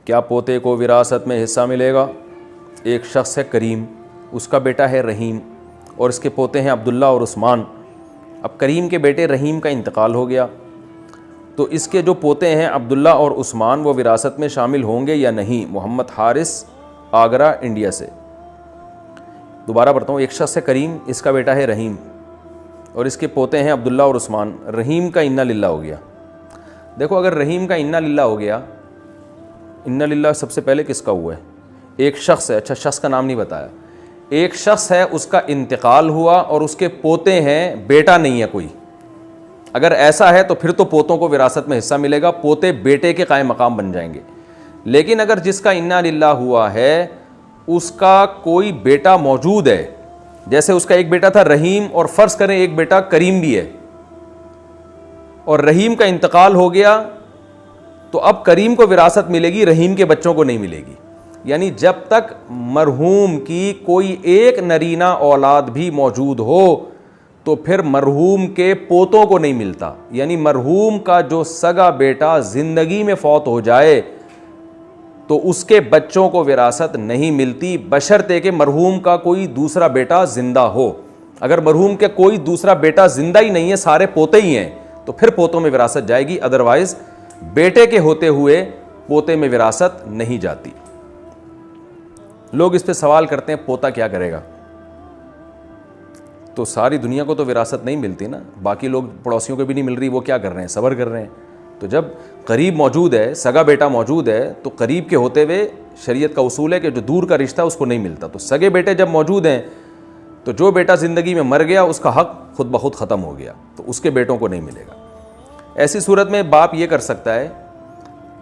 क्या पोते को विरासत में हिस्सा मिलेगा? एक शख्स है करीम, उसका बेटा है रहीम और इसके पोते हैं अब्दुल्ला और उस्मान। अब करीम के बेटे रहीम का इंतकाल हो गया, तो इसके जो पोते हैं अब्दुल्ला और उस्मान वो विरासत में शामिल होंगे या नहीं? मोहम्मद हारिस, आगरा, इंडिया से। दोबारा पढ़ता हूँ। एक शख्स है करीम, इसका बेटा है रहीम और इसके पोते हैं अब्दुल्ला और उस्मान। रहीम का इन्ना लिल्लाह हो गया। देखो, अगर रहीम का इन्ना लिल्लाह हो गया, इन्ना लिल्लाह सबसे पहले किसका हुआ है? एक शख्स है। अच्छा, शख्स का नाम नहीं बताया। एक शख्स है, उसका इंतकाल हुआ और उसके पोते हैं, बेटा नहीं है कोई। अगर ऐसा है तो फिर तो पोतों को विरासत में हिस्सा मिलेगा, पोते बेटे के कायम मकाम बन जाएंगे। लेकिन अगर जिसका इन्ना लिल्लाह हुआ है उसका कोई बेटा मौजूद है, जैसे उसका एक बेटा था रहीम और फ़र्ज़ करें एक बेटा करीम भी है, और रहीम का इंतकाल हो गया, तो अब करीम को विरासत मिलेगी, रहीम के बच्चों को नहीं मिलेगी। यानी जब तक मरहूम की कोई एक नरीना औलाद भी मौजूद हो तो फिर मरहूम के पोतों को नहीं मिलता। यानी मरहूम का जो सगा बेटा ज़िंदगी में फौत हो जाए तो उसके बच्चों को विरासत नहीं मिलती, बशर्ते कि मरहूम का कोई दूसरा बेटा ज़िंदा हो। अगर मरहूम के कोई दूसरा बेटा ज़िंदा ही नहीं है, सारे पोते ही हैं, तो फिर पोतों में विरासत जाएगी। अदरवाइज़ बेटे के होते हुए पोते में विरासत नहीं जाती। लोग इस पे सवाल करते हैं पोता क्या करेगा? तो सारी दुनिया को तो विरासत नहीं मिलती ना, बाकी लोग पड़ोसियों को भी नहीं मिल रही, वो क्या कर रहे हैं? सब्र कर रहे हैं। तो जब करीब मौजूद है, सगा बेटा मौजूद है, तो करीब के होते हुए शरीयत का उसूल है कि जो दूर का रिश्ता उसको नहीं मिलता। तो सगे बेटे जब मौजूद हैं तो जो बेटा ज़िंदगी में मर गया उसका हक खुद ब खुद ख़त्म हो गया, तो उसके बेटों को नहीं मिलेगा। ऐसी सूरत में बाप ये कर सकता है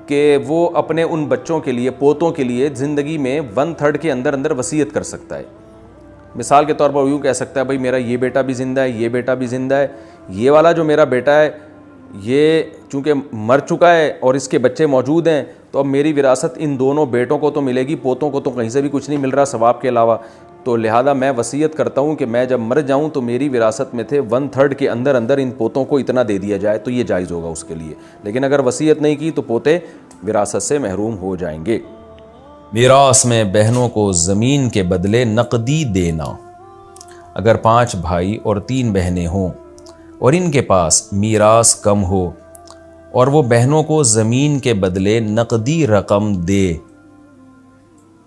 कि वो अपने उन बच्चों के लिए, पोतों के लिए ज़िंदगी में 1/3 के अंदर अंदर वसीयत कर सकता है। मिसाल के तौर पर यूँ कह सकता है, भाई मेरा ये बेटा भी ज़िंदा है, ये बेटा भी ज़िंदा है, ये वाला जो मेरा बेटा है ये चूँकि मर चुका है और इसके बच्चे मौजूद हैं, तो अब मेरी विरासत इन दोनों बेटों को तो मिलेगी, पोतों को तो कहीं से भी कुछ नहीं मिल रहा सवाब के अलावा। तो लिहाजा मैं वसीयत करता हूँ कि मैं जब मर जाऊँ तो मेरी विरासत में थे 1/3 के अंदर अंदर इन पोतों को इतना दे दिया जाए, तो ये जायज़ होगा उसके लिए। लेकिन अगर वसीयत नहीं की तो पोते विरासत से महरूम हो जाएंगे। मीरास में बहनों को ज़मीन के बदले नकदी देना। अगर 5 भाई और 3 बहनें हों और इनके पास मीरास कम हो और वो बहनों को ज़मीन के बदले नकदी रकम दे,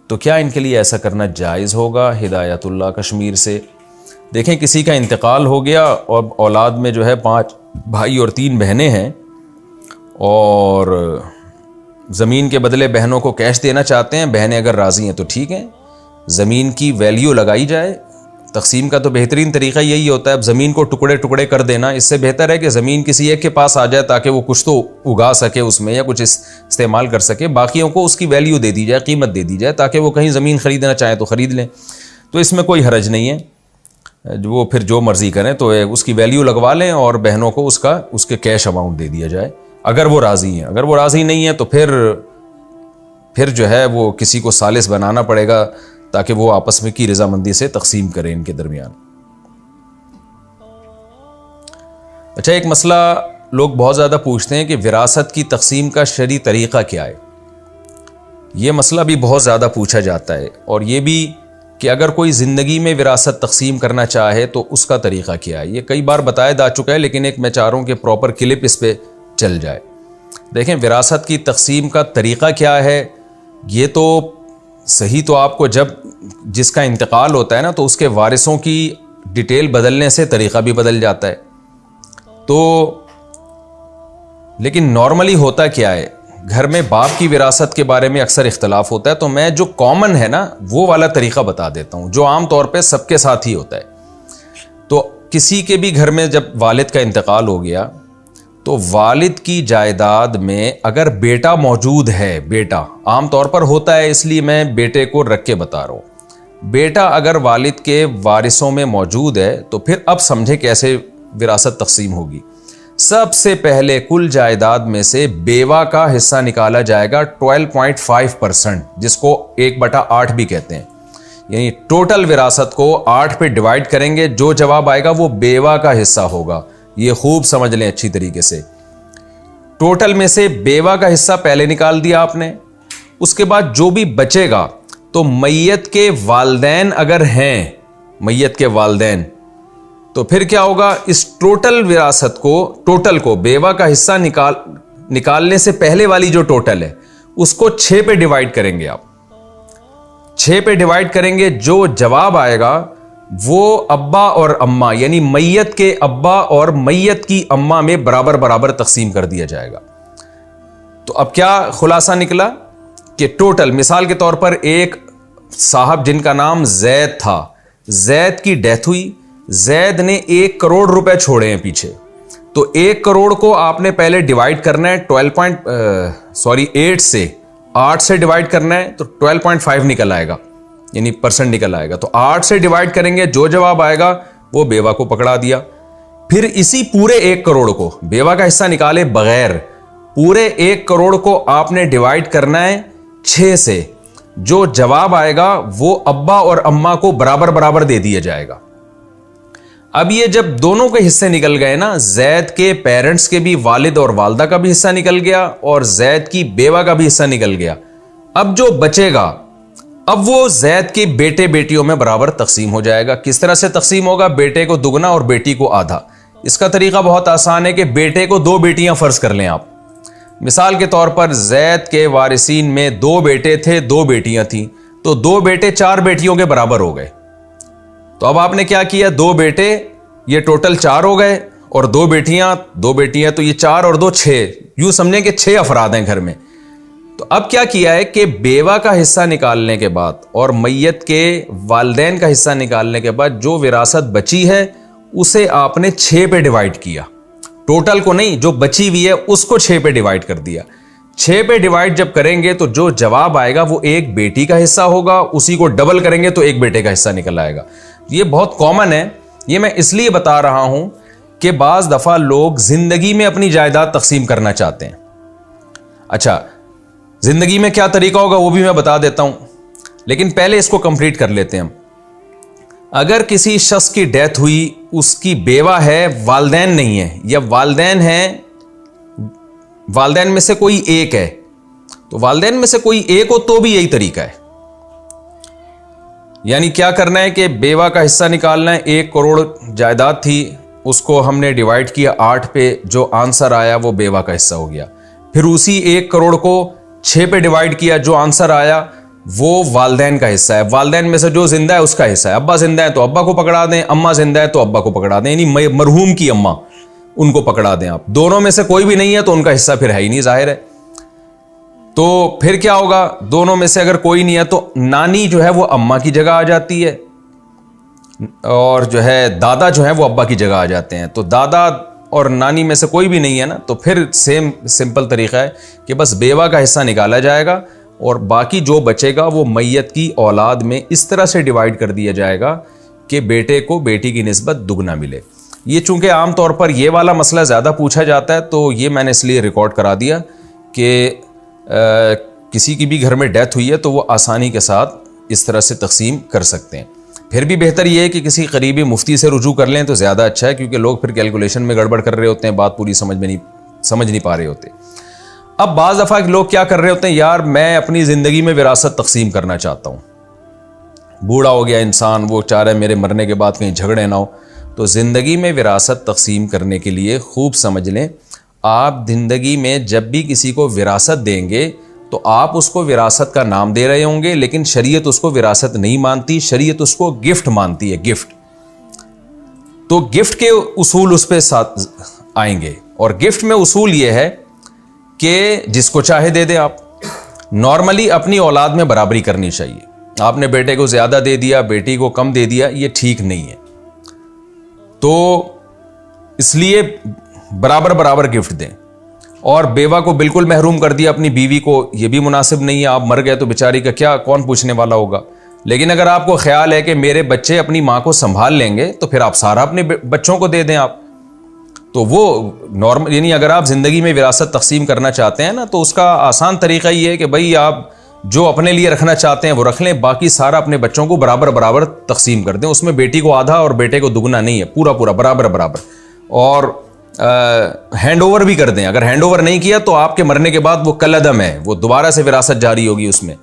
तो क्या इनके लिए ऐसा करना जायज़ होगा? हिदायतुल्लाह कश्मीर से। देखें, किसी का इंतकाल हो गया और औलाद में जो है 5 भाई और 3 बहनें हैं और ज़मीन के बदले बहनों को कैश देना चाहते हैं। बहनें अगर राज़ी हैं तो ठीक है, ज़मीन की वैल्यू लगाई जाए। तकसीम का तो बेहतरीन तरीका यही होता है, अब ज़मीन को टुकड़े टुकड़े कर देना। इससे बेहतर है कि ज़मीन किसी एक के पास आ जाए ताकि वो कुछ तो उगा सके उसमें या कुछ इस्तेमाल कर सके, बाकियों को उसकी वैल्यू दे दी जाए, कीमत दे दी जाए, ताकि वो कहीं ज़मीन ख़रीदना चाहें तो ख़रीद लें। तो इसमें कोई हरज नहीं है, वो फिर जो मर्ज़ी करें, तो उसकी वैल्यू लगवा लें और बहनों को उसके कैश अमाउंट दे दिया जाए अगर वो राज़ी हैं। अगर वो राज़ी नहीं है तो फिर जो है वो किसी को सालिस बनाना पड़ेगा ताकि वो आपस में की रजामंदी से तकसीम करें इनके दरमियान। अच्छा, एक मसला लोग बहुत ज़्यादा पूछते हैं कि विरासत की तकसीम का शरई तरीक़ा क्या है। ये मसला भी बहुत ज़्यादा पूछा जाता है, और ये भी कि अगर कोई ज़िंदगी में विरासत तकसीम करना चाहे तो उसका तरीक़ा क्या है। ये कई बार बताया जा चुका है, लेकिन एक मैं चाह रहा हूँ कि प्रॉपर क्लिप इस पर चल जाए। देखें, विरासत की तकसीम का तरीक़ा क्या है, ये तो सही तो आपको जब जिसका इंतकाल होता है ना, तो उसके वारिसों की डिटेल बदलने से तरीक़ा भी बदल जाता है। तो लेकिन नॉर्मली होता क्या है, घर में बाप की विरासत के बारे में अक्सर इख्तलाफ होता है। तो मैं जो कॉमन है ना वो वाला तरीक़ा बता देता हूँ, जो आम तौर पे सबके साथ ही होता है। तो किसी के भी घर में जब वालिद का इंतकाल हो गया तो वालिद की जायदाद में अगर बेटा मौजूद है, बेटा आम तौर पर होता है इसलिए मैं बेटे को रख के बता रहा हूँ, बेटा अगर वालिद के वारिसों में मौजूद है तो फिर अब समझे कैसे विरासत तकसीम होगी। सबसे पहले कुल जायदाद में से बेवा का हिस्सा निकाला जाएगा 12.5%, जिसको 1/8 भी कहते हैं। यानी टोटल विरासत को 8 पे डिवाइड करेंगे, जो जवाब आएगा वो बेवा का हिस्सा होगा। ये खूब समझ लें अच्छी तरीके से। टोटल में से बेवा का हिस्सा पहले निकाल दिया आपने, उसके बाद जो भी बचेगा तो मैयत के वालिदैन अगर हैं, मैयत के वालिदैन, तो फिर क्या होगा, इस टोटल विरासत को, टोटल को बेवा का हिस्सा निकालने से पहले वाली जो टोटल है उसको 6 पे डिवाइड करेंगे आप। 6 पे डिवाइड करेंगे, जो जवाब आएगा वो अब्बा और अम्मा यानी मैयत के अब्बा और मैयत की अम्मा में बराबर बराबर तकसीम कर दिया जाएगा। तो अब क्या खुलासा निकला कि टोटल, मिसाल के तौर पर एक साहब जिनका नाम जैद था, जैद की डेथ हुई, जैद ने 1 करोड़ रुपए छोड़े हैं पीछे, तो 1 करोड़ को आपने पहले डिवाइड करना है 8 से डिवाइड करना है, तो 12.5 निकल आएगा, यानी परसेंट निकल आएगा। तो 8 से डिवाइड करेंगे, जो जवाब आएगा वो बेवा को पकड़ा दिया। फिर इसी पूरे 1 करोड़ को बेवा का हिस्सा निकाले बगैर पूरे 1 करोड़ को आपने डिवाइड करना है 6 से, जो जवाब आएगा वो अब्बा और अम्मा को बराबर बराबर दे दिया जाएगा। अब ये जब दोनों के हिस्से निकल गए ना, जैद के पेरेंट्स के भी, वालिद और वालदा का भी हिस्सा निकल गया और जैद की बेवा का भी हिस्सा निकल गया, अब जो बचेगा अब वो जैद के बेटे बेटियों में बराबर तकसीम हो जाएगा। किस तरह से तकसीम होगा, बेटे को दुगना और बेटी को आधा। इसका तरीका बहुत आसान है कि बेटे को 2 बेटियां फर्ज कर लें आप। मिसाल के तौर पर जैद के वारिसीन में 2 बेटे थे, 2 बेटियां थी, तो 2 बेटे 4 बेटियों के बराबर हो गए। तो अब आपने क्या किया, 2 बेटे, ये टोटल 4 हो गए, और 2 बेटियां तो ये 4 और 2 6, यूं समझें कि 6 अफराद हैं घर में। तो अब क्या किया है कि बेवा का हिस्सा निकालने के बाद और मैयत के वालिदैन का हिस्सा निकालने के बाद जो विरासत बची है उसे आपने 6 पे डिवाइड किया, टोटल को नहीं, जो बची हुई है उसको 6 पे डिवाइड कर दिया। 6 पे डिवाइड जब करेंगे तो जो जवाब आएगा वो एक बेटी का हिस्सा होगा, उसी को डबल करेंगे तो एक बेटे का हिस्सा निकल आएगा। ये बहुत कॉमन है, ये मैं इसलिए बता रहा हूं कि बाज दफा लोग जिंदगी में अपनी जायदाद तकसीम करना चाहते हैं। अच्छा, जिंदगी में क्या तरीका होगा वो भी मैं बता देता हूं, लेकिन पहले इसको कंप्लीट कर लेते हैं हम। अगर किसी शख्स की डेथ हुई, उसकी बेवा है, वालिदैन नहीं है, या वालिदैन है, वालिदैन में से कोई एक है, तो वालिदैन में से कोई एक हो तो भी यही तरीका है। यानी क्या करना है कि बेवा का हिस्सा निकालना है। 1 करोड़ जायदाद थी, उसको हमने डिवाइड किया 8 पे, जो आंसर आया वो बेवा का हिस्सा हो गया। फिर उसी 1 करोड़ को 6 पे डिवाइड किया, जो आंसर आया वो वालिदैन का हिस्सा है। वालिदैन में से जो जिंदा है उसका हिस्सा है। अब्बा जिंदा है तो अब्बा को पकड़ा दें, अम्मा जिंदा है तो अब्बा को पकड़ा दें, यानी मरहूम की अम्मा, उनको पकड़ा दें आप। दोनों में से कोई भी नहीं है तो उनका हिस्सा फिर है ही नहीं, जाहिर है। तो फिर क्या होगा, दोनों में से अगर कोई नहीं है तो नानी जो है वो अम्मा की जगह आ जाती है, और जो है दादा जो है वो अब्बा की जगह आ जाते हैं। तो दादा और नानी में से कोई भी नहीं है ना, तो फिर सेम सिंपल तरीका है कि बस बेवा का हिस्सा निकाला जाएगा और बाकी जो बचेगा वो मैयत की औलाद में इस तरह से डिवाइड कर दिया जाएगा कि बेटे को बेटी की निस्बत दुगना मिले। ये चूंकि आमतौर पर ये वाला मसला ज़्यादा पूछा जाता है, तो ये मैंने इसलिए रिकॉर्ड करा दिया कि किसी की भी घर में डेथ हुई है तो वो आसानी के साथ इस तरह से तकसीम कर सकते हैं। फिर भी बेहतर ये है कि किसी करीबी मुफ्ती से रुजू कर लें तो ज़्यादा अच्छा है, क्योंकि लोग फिर कैलकुलेशन में गड़बड़ कर रहे होते हैं, बात पूरी समझ नहीं पा रहे होते। अब बाज़ दफ़ा लोग क्या कर रहे होते हैं, यार मैं अपनी ज़िंदगी में विरासत तकसीम करना चाहता हूँ, बूढ़ा हो गया इंसान, वो चाह रहा है मेरे मरने के बाद कहीं झगड़े ना हो। तो ज़िंदगी में विरासत तकसीम करने के लिए खूब समझ लें, आप ज़िंदगी में जब भी किसी को विरासत देंगे तो आप उसको विरासत का नाम दे रहे होंगे, लेकिन शरीयत उसको विरासत नहीं मानती, शरीयत उसको गिफ्ट मानती है, गिफ्ट। तो गिफ्ट के उसूल उस पर साथ आएंगे, और गिफ्ट में उसूल ये है कि जिसको चाहे दे दे आप। नॉर्मली अपनी औलाद में बराबरी करनी चाहिए। आपने बेटे को ज़्यादा दे दिया, बेटी को कम दे दिया, ये ठीक नहीं है। तो इसलिए बराबर बराबर गिफ्ट दें, और बेवा को बिल्कुल महरूम कर दिया अपनी बीवी को, ये भी मुनासिब नहीं है। आप मर गए तो बेचारी का क्या, कौन पूछने वाला होगा। लेकिन अगर आपको ख्याल है कि मेरे बच्चे अपनी माँ को संभाल लेंगे, तो फिर आप सारा अपने बच्चों को दे दें आप। तो वो नॉर्मल, यानी अगर आप ज़िंदगी में विरासत तकसीम करना चाहते हैं ना, तो उसका आसान तरीका ये है कि भाई आप जो अपने लिए रखना चाहते हैं वो रख लें, बाकी सारा अपने बच्चों को बराबर बराबर तकसीम कर दें। उसमें बेटी को आधा और बेटे को दुगना नहीं है, पूरा पूरा बराबर बराबर। और हैंड ओवर भी कर दें। अगर हैंड ओवर नहीं किया तो आपके मरने के बाद वो कलअदम है, वो दोबारा से विरासत जारी होगी उसमें,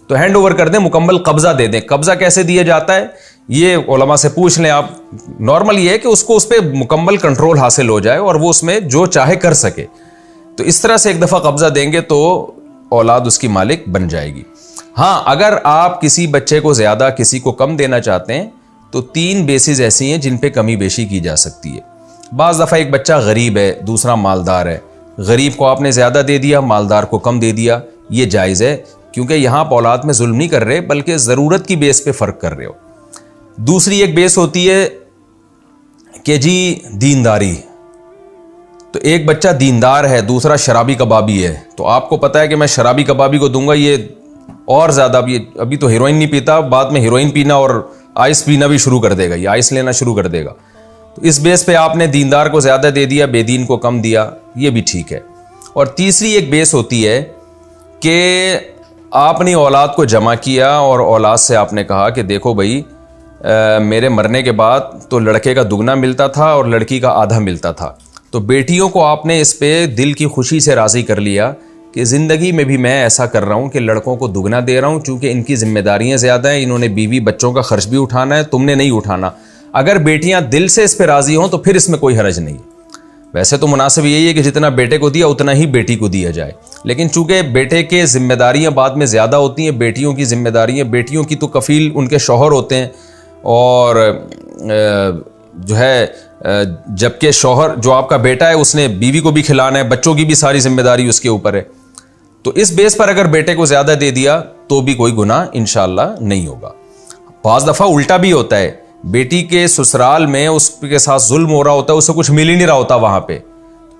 तो हैंड ओवर कर दें, मुकम्मल कब्जा दे दें। कब्जा कैसे दिया जाता है ये उलमा से पूछ लें आप। नॉर्मल ये है कि उसको उस पर मुकम्मल कंट्रोल हासिल हो जाए और वो उसमें जो चाहे कर सके। तो इस तरह से एक दफ़ा कब्जा देंगे तो औलाद उसकी मालिक बन जाएगी। हाँ, अगर आप किसी बच्चे को ज़्यादा किसी को कम देना चाहते हैं तो 3 बेसिस ऐसी हैं जिन पे कमी बेशी की जा सकती है। बाज़ दफ़ा एक बच्चा गरीब है, दूसरा मालदार है, गरीब को आपने ज़्यादा दे दिया, मालदार को कम दे दिया, ये जायज़ है, क्योंकि यहाँ आप औलाद में जुल्म नहीं कर रहे बल्कि ज़रूरत की बेस पे फ़र्क कर रहे हो। दूसरी एक बेस होती है कि जी दीनदारी, तो एक बच्चा दीनदार है, दूसरा शराबी कबाबी है, तो आपको पता है कि मैं शराबी कबाबी को दूंगा ये और ज़्यादा, अभी तो हीरोइन नहीं पीता, बाद में हीरोइन पीना और आइस पीना भी शुरू कर देगा, ये आइस लेना शुरू कर देगा। तो इस बेस पे आपने दीनदार को ज़्यादा दे दिया, बेदीन को कम दिया, ये भी ठीक है। और तीसरी एक बेस होती है कि आपने औलाद को जमा किया और औलाद से आपने कहा कि देखो भाई, मेरे मरने के बाद तो लड़के का दुगना मिलता था और लड़की का आधा मिलता था, तो बेटियों को आपने इस पे दिल की खुशी से राज़ी कर लिया कि ज़िंदगी में भी मैं ऐसा कर रहा हूँ कि लड़कों को दुगना दे रहा हूँ, चूँकि इनकी जिम्मेदारियाँ ज़्यादा हैं, इन्होंने बीवी बच्चों का खर्च भी उठाना है, तुमने नहीं उठाना। अगर बेटियाँ दिल से इस पर राज़ी हों तो फिर इसमें कोई हर्ज नहीं है। वैसे तो मुनासिब यही है कि जितना बेटे को दिया उतना ही बेटी को दिया जाए, लेकिन चूँकि बेटे के जिम्मेदारियाँ बाद में ज़्यादा होती हैं, बेटियों की जिम्मेदारियाँ, बेटियों की तो कफ़ील उनके शौहर होते हैं, और जो है जबकि शौहर जो आपका बेटा है उसने बीवी को भी खिलाना है, बच्चों की भी सारी जिम्मेदारी उसके ऊपर है। तो इस बेस पर अगर बेटे को ज़्यादा दे दिया तो भी कोई गुनाह इंशाअल्लाह नहीं होगा। बाज़ दफ़ा उल्टा भी होता है, बेटी के ससुराल में उसके साथ जुल्म हो रहा होता है, उसे कुछ मिल ही नहीं रहा होता वहाँ पे,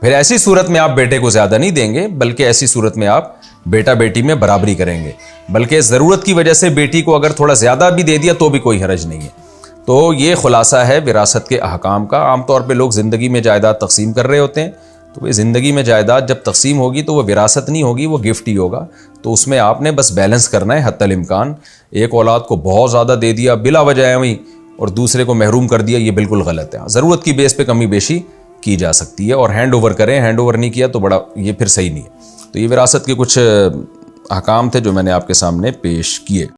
फिर ऐसी सूरत में आप बेटे को ज़्यादा नहीं देंगे, बल्कि ऐसी सूरत में आप बेटा बेटी में बराबरी करेंगे, बल्कि ज़रूरत की वजह से बेटी को अगर थोड़ा ज़्यादा भी दे दिया तो भी कोई हरज नहीं है। तो ये खुलासा है विरासत के अहकाम का। आमतौर पे लोग ज़िंदगी में जायदाद तकसीम कर रहे होते हैं, तो वे ज़िंदगी में जायदाद जब तकसीम होगी तो वो विरासत नहीं होगी, वो गिफ्ट ही होगा। तो उसमें आपने बस बैलेंस करना है हत्तल इम्कान। एक औलाद को बहुत ज़्यादा दे दिया बिला वजह वहीं और दूसरे को महरूम कर दिया, ये बिल्कुल गलत है। ज़रूरत की बेस पे कमी बेशी की जा सकती है, और हैंड ओवर करें, हैंड ओवर नहीं किया तो बड़ा ये फिर सही नहीं है। तो ये विरासत के कुछ अहकाम थे जो मैंने आपके सामने पेश किए।